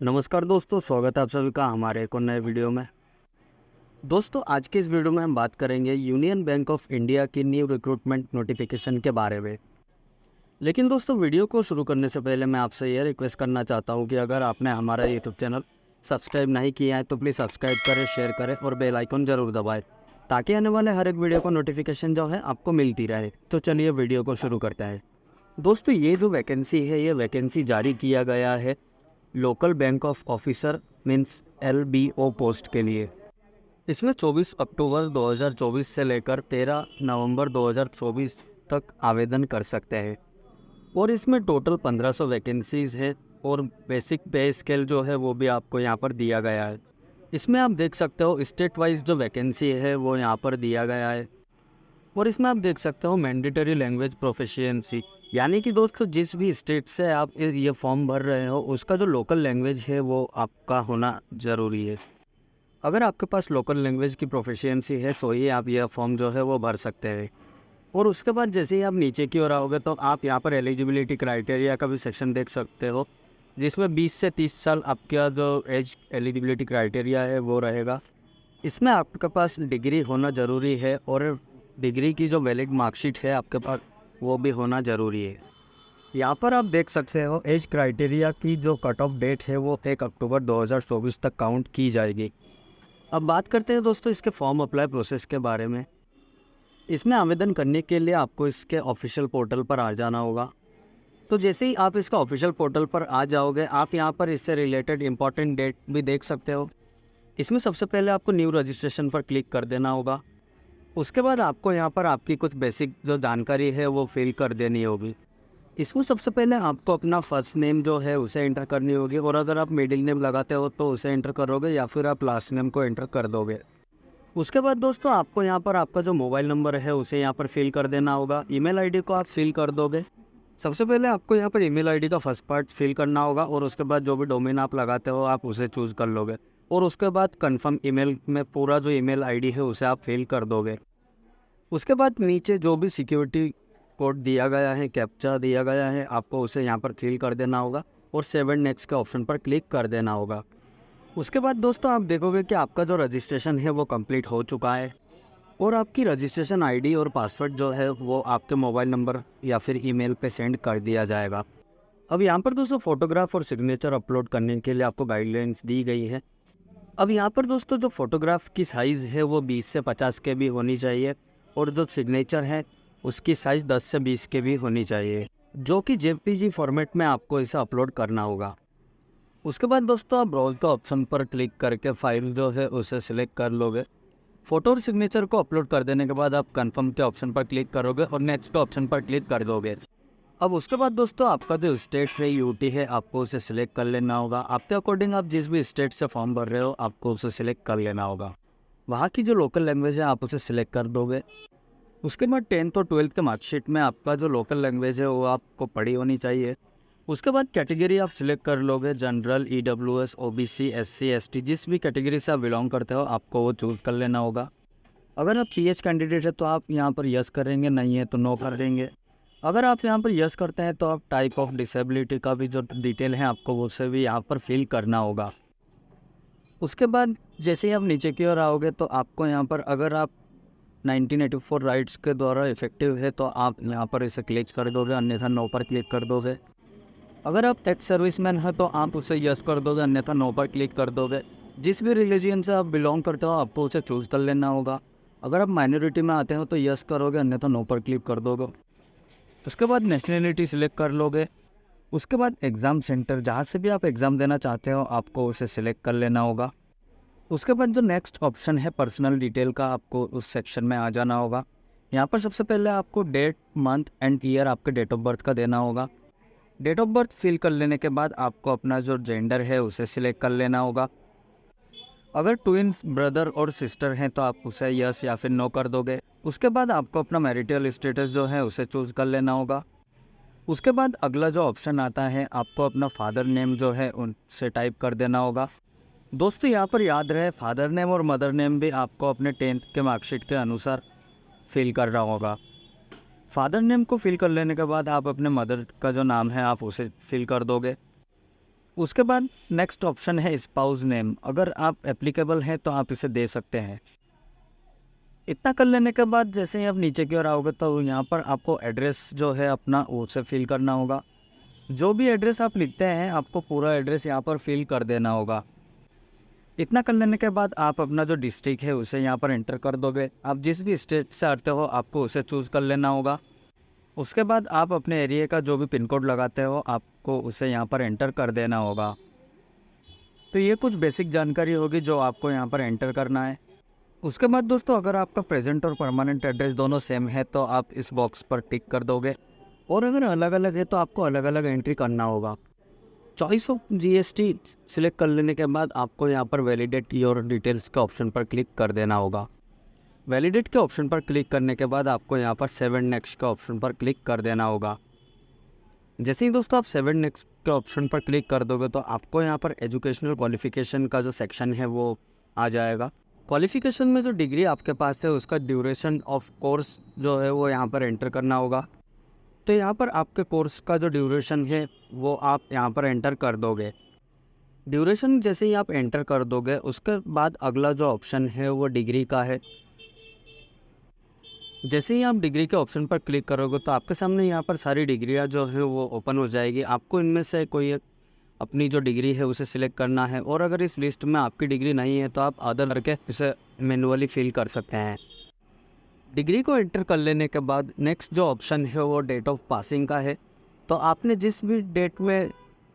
नमस्कार दोस्तों, स्वागत है आप सभी का हमारे एक और नए वीडियो में। दोस्तों, आज के इस वीडियो में हम बात करेंगे यूनियन बैंक ऑफ इंडिया की न्यू रिक्रूटमेंट नोटिफिकेशन के बारे में। लेकिन दोस्तों, वीडियो को शुरू करने से पहले मैं आपसे यह रिक्वेस्ट करना चाहता हूं कि अगर आपने हमारा यूट्यूब चैनल सब्सक्राइब नहीं किया है तो प्लीज़ सब्सक्राइब करें, शेयर करें और बेल आइकन ज़रूर दबाएं ताकि आने वाले हर एक वीडियो को नोटिफिकेशन जो है आपको मिलती रहे। तो चलिए वीडियो को शुरू करते हैं। दोस्तों, ये जो वैकेंसी है, ये वैकेंसी जारी किया गया है local bank of officer means LBO post के लिए। इसमें 24 अक्टूबर 2024 से लेकर 13 नवंबर 2024 तक आवेदन कर सकते हैं और इसमें टोटल 1500 वैकेंसीज़ है और बेसिक पे स्केल जो है वो भी आपको यहाँ पर दिया गया है। इसमें आप देख सकते हो स्टेट वाइज जो वैकेंसी है वो यहाँ पर दिया गया है और इसमें आप देख सकते हो मैंडेटरी लैंग्वेज प्रोफिशिएंसी, यानी कि दोस्तों जिस भी स्टेट से आप ये फॉर्म भर रहे हो उसका जो लोकल लैंग्वेज है वो आपका होना ज़रूरी है। अगर आपके पास लोकल लैंग्वेज की प्रोफिशिएंसी है तो ही आप यह फॉर्म जो है वो भर सकते हैं। और उसके बाद जैसे ही आप नीचे की ओर आओगे तो आप यहाँ पर एलिजिबिलिटी क्राइटेरिया का भी सेक्शन देख सकते हो, जिसमें 20 से 30 साल आपका जो एज एलिजिबिलिटी क्राइटेरिया है वो रहेगा। इसमें आपके पास डिग्री होना ज़रूरी है और डिग्री की जो वैलिड मार्कशीट है आपके पास वो भी होना ज़रूरी है। यहाँ पर आप देख सकते हो एज क्राइटेरिया की जो कट ऑफ डेट है वो 1 अक्टूबर 2024 तक काउंट की जाएगी। अब बात करते हैं दोस्तों इसके फॉर्म अप्लाई प्रोसेस के बारे में। इसमें आवेदन करने के लिए आपको इसके ऑफिशियल पोर्टल पर आ जाना होगा। तो जैसे ही आप इसका ऑफिशियल पोर्टल पर आ जाओगे आप यहाँ पर इससे रिलेटेड इंपॉर्टेंट डेट भी देख सकते हो। इसमें सबसे पहले आपको न्यू रजिस्ट्रेशन पर क्लिक कर देना होगा। उसके बाद आपको यहाँ पर आपकी कुछ बेसिक जो जानकारी है वो फिल कर देनी होगी। इसमें सबसे पहले आपको अपना फर्स्ट नेम जो है उसे एंटर करनी होगी और अगर आप मिडिल नेम लगाते हो तो उसे एंटर करोगे या फिर आप लास्ट नेम को एंटर कर दोगे। उसके बाद दोस्तों आपको यहाँ पर आपका जो मोबाइल नंबर है उसे यहाँ पर फिल कर देना होगा। ईमेल आईडी को आप फिल कर दोगे। सबसे पहले आपको यहाँ पर ईमेल आईडी का फर्स्ट पार्ट फिल करना होगा और उसके बाद जो भी डोमेन आप लगाते हो आप उसे चूज़ कर लोगे और उसके बाद कन्फर्म ईमेल में पूरा जो ईमेल आईडी है उसे आप फिल कर दोगे। उसके बाद नीचे जो भी सिक्योरिटी कोड दिया गया है, कैप्चा दिया गया है, आपको उसे यहाँ पर फिल कर देना होगा और 7 नेक्स्ट के ऑप्शन पर क्लिक कर देना होगा। उसके बाद दोस्तों आप देखोगे कि आपका जो रजिस्ट्रेशन है वो कंप्लीट हो चुका है और आपकी रजिस्ट्रेशन आईडी और पासवर्ड जो है वो आपके मोबाइल नंबर या फिर ईमेल पे सेंड कर दिया जाएगा। अब यहाँ पर दोस्तों फ़ोटोग्राफ और सिग्नेचर अपलोड करने के लिए आपको गाइडलाइंस दी गई है। अब यहाँ पर दोस्तों जो फ़ोटोग्राफ की साइज़ है वो 20 से 50 के भी होनी चाहिए और जो सिग्नेचर है उसकी साइज़ 10 से 20 के भी होनी चाहिए, जो कि JPG फॉर्मेट में आपको इसे अपलोड करना होगा। उसके बाद दोस्तों आप ब्राउज का ऑप्शन पर क्लिक करके फाइल जो है उसे सिलेक्ट कर लोगे। फ़ोटो और सिग्नेचर को अपलोड कर देने के बाद आप कन्फर्म के ऑप्शन पर क्लिक करोगे और नेक्स्ट के ऑप्शन पर क्लिक कर दोगे। अब उसके बाद दोस्तों आपका जो स्टेट है UT है आपको उसे सिलेक्ट कर लेना होगा। आपके अकॉर्डिंग आप जिस भी स्टेट से फॉर्म भर रहे हो आपको उसे सिलेक्ट कर लेना होगा। वहाँ की जो लोकल लैंग्वेज है आप उसे सिलेक्ट कर दोगे। उसके बाद 10th और 12th के मार्कशीट में आपका जो लोकल लैंग्वेज है वो आपको पढ़ी होनी चाहिए। उसके बाद कैटेगरी आप सिलेक्ट कर लोगे, general, EWS, OBC, SC, ST, जिस भी कैटेगरी से आप बिलोंग करते हो आपको वो चूज़ कर लेना होगा। अगर आप PH कैंडिडेट है तो आप यहाँ पर यस करेंगे, नहीं है तो नो कर देंगे। अगर आप यहाँ पर यस करते हैं तो आप टाइप ऑफ डिसेबिलिटी का भी जो डिटेल है आपको उसे भी यहाँ पर फिल करना होगा। उसके बाद जैसे ही आप नीचे की ओर आओगे तो आपको यहाँ पर अगर आप 1984 राइट्स के द्वारा इफेक्टिव है तो आप यहाँ पर इसे क्लिक कर दोगे, अन्यथा नो पर क्लिक कर दोगे। अगर आप एक्स सर्विसमैन हैं तो आप उसे यस कर दोगे, अन्यथा नो पर क्लिक कर दोगे। जिस भी रिलीजन से आप बिलोंग करते हो आपको उसे चूज़ कर लेना होगा। अगर आप माइनॉरिटी में आते हो तो यस करोगे, अन्यथा नो पर क्लिक कर दोगे। उसके बाद नेशनलिटी सिलेक्ट कर लोगे। उसके बाद एग्ज़ाम सेंटर जहाँ से भी आप एग्ज़ाम देना चाहते हो आपको उसे सिलेक्ट कर लेना होगा। उसके बाद जो नेक्स्ट ऑप्शन है पर्सनल डिटेल का, आपको उस सेक्शन में आ जाना होगा। यहाँ पर सबसे पहले आपको डेट, मंथ एंड ईयर आपके डेट ऑफ बर्थ का देना होगा। डेट ऑफ बर्थ फिल कर लेने के बाद आपको अपना जो जेंडर है उसे सिलेक्ट कर लेना होगा। अगर ट्विन ब्रदर और सिस्टर हैं तो आप उसे यस या फिर नो कर दोगे। उसके बाद आपको अपना मैरिटल स्टेटस जो है उसे चूज़ कर लेना होगा। उसके बाद अगला जो ऑप्शन आता है आपको अपना फादर नेम जो है उनसे टाइप कर देना होगा। दोस्तों यहाँ पर याद रहे फादर नेम और मदर नेम भी आपको अपने 10th के मार्कशीट के अनुसार फिल करना होगा। फादर नेम को फिल कर लेने के बाद आप अपने मदर का जो नाम है आप उसे फिल कर दोगे। उसके बाद नेक्स्ट ऑप्शन है स्पाउस नेम। अगर आप एप्लीकेबल हैं तो आप इसे दे सकते हैं। इतना कर लेने के बाद जैसे ही आप नीचे की ओर आओगे तो यहाँ पर आपको एड्रेस जो है अपना उसे फिल करना होगा। जो भी एड्रेस आप लिखते हैं आपको पूरा एड्रेस यहाँ पर फिल कर देना होगा। इतना कर लेने के बाद आप अपना जो डिस्ट्रिक्ट है उसे यहाँ पर एंटर कर दोगे। आप जिस भी स्टेट से आते हो आपको उसे चूज़ कर लेना होगा। उसके बाद आप अपने एरिया का जो भी पिन कोड लगाते हो आपको उसे यहाँ पर एंटर कर देना होगा। तो ये कुछ बेसिक जानकारी होगी जो आपको यहाँ पर एंटर करना है। उसके बाद दोस्तों अगर आपका प्रेजेंट और परमानेंट एड्रेस दोनों सेम है तो आप इस बॉक्स पर टिक कर दोगे, और अगर अलग अलग है तो आपको अलग अलग एंट्री करना होगा। चॉइस ऑफ जीएसटी सिलेक्ट कर लेने के बाद आपको यहाँ पर वैलिडेट योर डिटेल्स के ऑप्शन पर क्लिक कर देना होगा। वैलिडेट के ऑप्शन पर क्लिक करने के बाद आपको यहाँ पर 7 नेक्स्ट के ऑप्शन पर क्लिक कर देना होगा। जैसे ही दोस्तों आप 7 नेक्स्ट के ऑप्शन पर क्लिक कर दोगे तो आपको यहाँ पर एजुकेशनल क्वालिफिकेशन का जो सेक्शन है वो आ जाएगा। क्वालिफिकेशन में जो डिग्री आपके पास है उसका ड्यूरेशन ऑफ कोर्स जो है वो यहाँ पर एंटर करना होगा। तो यहाँ पर आपके कोर्स का जो ड्यूरेशन है वो आप यहाँ पर एंटर कर दोगे। ड्यूरेशन जैसे ही आप एंटर कर दोगे उसके बाद अगला जो ऑप्शन है वो डिग्री का है। जैसे ही आप डिग्री के ऑप्शन पर क्लिक करोगे तो आपके सामने यहाँ पर सारी डिग्रियाँ जो है वो ओपन हो जाएगी। आपको इनमें से कोई एक अपनी जो डिग्री है उसे सिलेक्ट करना है, और अगर इस लिस्ट में आपकी डिग्री नहीं है तो आप अदर करके इसे मैनुअली फिल कर सकते हैं। डिग्री को एंटर कर लेने के बाद नेक्स्ट जो ऑप्शन है वो डेट ऑफ पासिंग का है। तो आपने जिस भी डेट में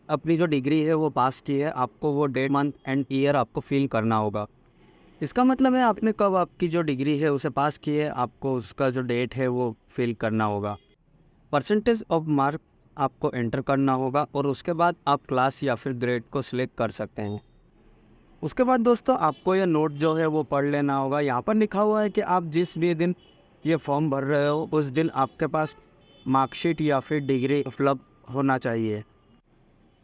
अपनी जो डिग्री है वो पास की है आपको वो डेट, मंथ एंड ईयर आपको फिल करना होगा। इसका मतलब है आपने कब आपकी जो डिग्री है उसे पास की है, आपको उसका जो डेट है वो फिल करना होगा। परसेंटेज ऑफ मार्क आपको एंटर करना होगा, और उसके बाद आप क्लास या फिर ग्रेड को सिलेक्ट कर सकते हैं। उसके बाद दोस्तों आपको यह नोट जो है वो पढ़ लेना होगा। यहाँ पर लिखा हुआ है कि आप जिस भी दिन ये फॉर्म भर रहे हो उस दिन आपके पास मार्कशीट या फिर डिग्री उपलब्ध होना चाहिए।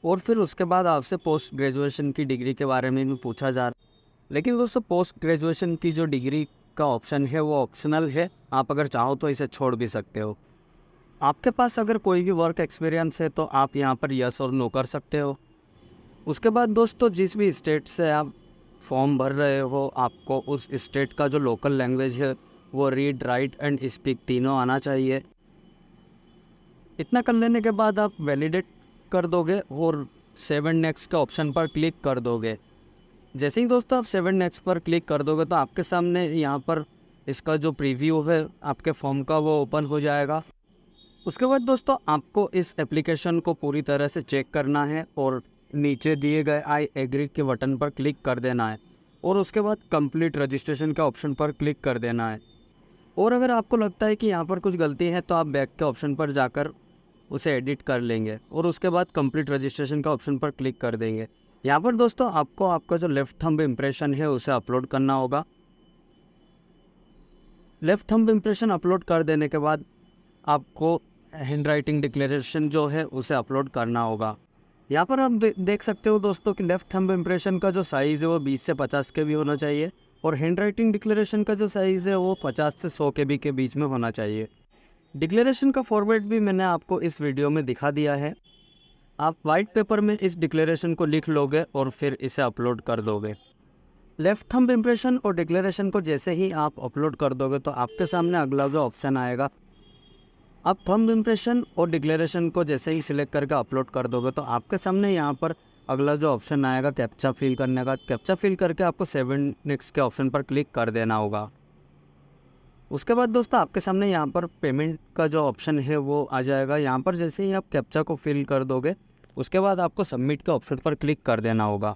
और फिर उसके बाद आपसे पोस्ट ग्रेजुएशन की डिग्री के बारे में भी पूछा जा रहा है। लेकिन दोस्तों पोस्ट ग्रेजुएशन की जो डिग्री का ऑप्शन है वो ऑप्शनल है, आप अगर चाहो तो इसे छोड़ भी सकते हो। आपके पास अगर कोई भी वर्क एक्सपीरियंस है तो आप यहाँ पर यस और नो कर सकते हो। उसके बाद दोस्तों जिस भी स्टेट से आप फॉर्म भर रहे हो आपको उस स्टेट का जो लोकल लैंग्वेज है वो रीड, राइट एंड स्पीक तीनों आना चाहिए। इतना कर लेने के बाद आप वैलिडेट कर दोगे और 7 नेक्स्ट के ऑप्शन पर क्लिक कर दोगे। जैसे ही दोस्तों आप 7 नेक्स्ट पर क्लिक कर दोगे तो आपके सामने यहाँ पर इसका जो प्रीव्यू है आपके फॉर्म का वो ओपन हो जाएगा। उसके बाद दोस्तों आपको इस एप्लीकेशन को पूरी तरह से चेक करना है और नीचे दिए गए आई एग्री के बटन पर क्लिक कर देना है, और उसके बाद कंप्लीट रजिस्ट्रेशन के ऑप्शन पर क्लिक कर देना है। और अगर आपको लगता है कि यहाँ पर कुछ गलती है तो आप बैक के ऑप्शन पर जाकर उसे एडिट कर लेंगे, और उसके बाद कंप्लीट रजिस्ट्रेशन का ऑप्शन पर क्लिक कर देंगे। यहाँ पर दोस्तों आपको आपका जो लेफ्ट थंब इम्प्रेशन है उसे अपलोड करना होगा। लेफ्ट थंब इम्प्रेशन अपलोड कर देने के बाद आपको हैंड राइटिंग डिक्लेरेशन जो है उसे अपलोड करना होगा। यहाँ पर आप देख सकते हो दोस्तों कि लेफ्ट थंब इम्प्रेशन का जो साइज़ है वो 20 से 50 के भी होना चाहिए, और हैंड राइटिंग डिक्लेरेशन का जो साइज़ है वो 50 से 100 के बीच में होना चाहिए। डिक्लेरेशन का फॉर्मेट भी मैंने आपको इस वीडियो में दिखा दिया है। आप वाइट पेपर में इस डिक्लेरेशन को लिख लोगे और फिर इसे अपलोड कर दोगे। लेफ्ट थंब इम्प्रेशन और डिक्लेरेशन को जैसे ही आप अपलोड कर दोगे तो आपके सामने अगला जो ऑप्शन आएगा, आप थंब इम्प्रेशन और डिक्लेरेशन को जैसे ही सिलेक्ट करके अपलोड कर दोगे तो आपके सामने यहाँ पर अगला जो ऑप्शन आएगा कैप्चा फिल करने का। कैप्चा फिल करके आपको 7 नेक्स्ट के ऑप्शन पर क्लिक कर देना होगा। उसके बाद दोस्तों आपके सामने यहाँ पर पेमेंट का जो ऑप्शन है वो आ जाएगा। यहाँ पर जैसे ही आप कैप्चा को फिल कर दोगे उसके बाद आपको सबमिट के ऑप्शन पर क्लिक कर देना होगा।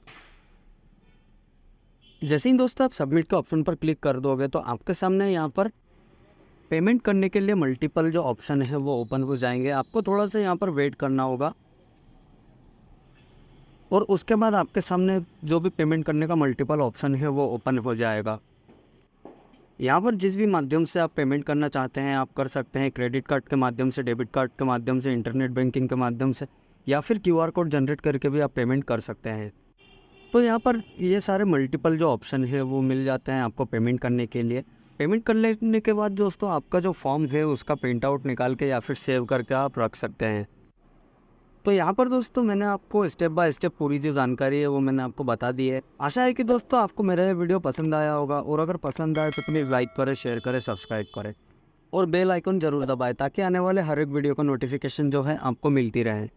जैसे ही दोस्तों आप सबमिट के ऑप्शन पर क्लिक कर दोगे तो आपके सामने यहाँ पर पेमेंट करने के लिए मल्टीपल जो ऑप्शन है वो ओपन हो जाएंगे। आपको थोड़ा सा यहाँ पर वेट करना होगा, और उसके बाद आपके सामने जो भी पेमेंट करने का मल्टीपल ऑप्शन है वो ओपन हो जाएगा। यहाँ पर जिस भी माध्यम से आप पेमेंट करना चाहते हैं आप कर सकते हैं। क्रेडिट कार्ड के माध्यम से, डेबिट कार्ड के माध्यम से, इंटरनेट बैंकिंग के माध्यम से, या फिर QR कोड जनरेट करके भी आप पेमेंट कर सकते हैं। तो यहाँ पर ये सारे मल्टीपल जो ऑप्शन है वो मिल जाते हैं आपको पेमेंट करने के लिए। पेमेंट कर लेने के बाद दोस्तों आपका जो फॉर्म है उसका प्रिंट आउट निकाल के या फिर सेव करके आप रख सकते हैं। तो यहाँ पर दोस्तों मैंने आपको स्टेप बाय स्टेप पूरी जो जानकारी है वो मैंने आपको बता दी है। आशा है कि दोस्तों आपको मेरा ये वीडियो पसंद आया होगा, और अगर पसंद आए तो प्लीज़ लाइक करें, शेयर करें, सब्सक्राइब करें और बेल आइकन ज़रूर दबाएं ताकि आने वाले हर एक वीडियो का नोटिफिकेशन जो है आपको मिलती रहे।